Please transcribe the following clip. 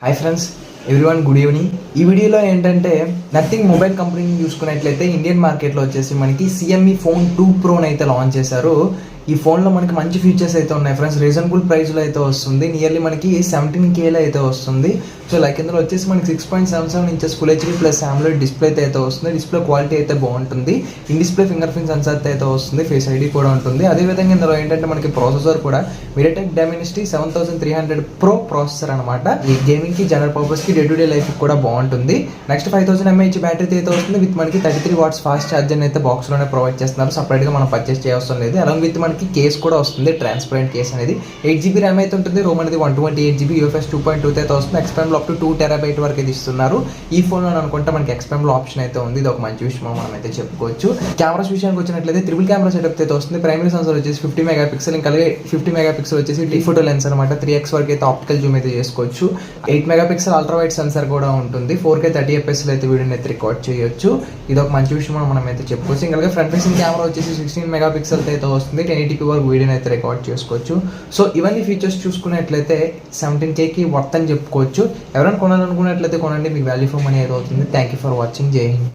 Hi friends, everyone good evening. ఈ వీడియోలో ఏంటంటే నథింగ్ మొబైల్ కంపెనీని చూసుకున్నట్లయితే ఇండియన్ మార్కెట్లో వచ్చేసి మనకి సిఎంఈ ఫోన్ 2 ప్రోని అయితే లాంచ్ చేశారు. ఈ ఫోన్లో మనకి మంచి ఫీచర్స్ అయితే ఉన్నాయి ఫ్రెండ్స్. రీజనబుల్ ప్రైస్లో అయితే వస్తుంది. నియర్లీ మనకి 17Kలో అయితే వస్తుంది. సో లైక్ ఇందులో వచ్చేసి మనకి 6.77 inches full HD plus AMOLED display అయితే వస్తుంది. డిస్ప్లే క్వాలిటీ అయితే బాగుంటుంది. In display finger print censor అయితే వస్తుంది. ఫేస్ ఐడి కూడా ఉంటుంది. అదేవిధంగా ఇందులో ఏంటంటే మనకి ప్రాసెసర్ కూడా MediaTek Dimensity 7300 Pro ప్రాసెసర్ అనమాట. ఈ గేమింగ్కి, జనరల్ పర్పస్కి, డే టు డే లైఫ్కి కూడా బాగుంటుంది. నెక్స్ట్ 5000 mAh బ్యాటరీ అయితే వస్తుంది. విత్ మనకి 33 watts ఫాస్ట్ ఛార్జర్ అయితే బాక్స్లోనే ప్రొవైడ్ చేస్తున్నారు. సపరేట్గా మనం పర్చేస్ చేయవసరం లేదు. అలాంగ్ విత్ మనకి కేస్ కూడా వస్తుంది, ట్రాన్స్పరెంట్ కేస్ అనేది. 8GB ర్యామ్ అయితే ఉంటుంది. రోమ్ అనేది 128GB, UFS 2.2 అయితే వస్తుంది. ఎక్స్పాంబుల్ అప్ టు 2TB వరకు అయితే ఇస్తున్నారు. ఈ ఫోన్లో అనుకుంటే మనకి ఎక్స్పాంబుల్ ఆప్షన్ అయితే ఉంది. ఇది ఒక మంచి విషయం మనం అయితే చెప్పుకోవచ్చు. కెమెరాస్ విషయానికి వచ్చినట్లయితే ట్రిపుల్ కెమెరా సెటప్ అయితే వస్తుంది. ప్రైమరీ సెన్సార్ వచ్చేసి 50 మెగాపిక్సెల్, ఇంకా 50 మెగాపిక్సెల్ వచ్చేసి టీఫోటో లెన్స్ అనమాట. 3x వరకు అయితే ఆప్టికల్ జూమ్ అయితే చేసుకోవచ్చు. 8 మెగాపిక్సెల్ అల్ట్రా వైడ్ సెన్సార్ కూడా ఉంటుంది. 4K 30fps అయితే వీడియోని అయితే రికార్డ్ చేయొచ్చు. ఇది ఒక మంచి విషయం మనం అయితే చెప్పుకోవచ్చు. ఇంకా ఫ్రంట్ ఫేసింగ్ కెమెరా వచ్చేసి 16 మెగాపిక్సెల్ అయితే వస్తుంది. 1080p వరకు వీడియోని అయితే రికార్డ్ చేసుకోవచ్చు. సో ఇవన్నీ ఫీచర్స్ చూసుకున్నట్లయితే 17Kకి వర్త్ అని చెప్పుకోవచ్చు. ఎవరైనా కొనాలనుకున్నట్లయితే కొనండి, మీకు వాల్యూ ఫర్ మనీ అయితే అవుతుంది. Thank you for watching. జై హింద్.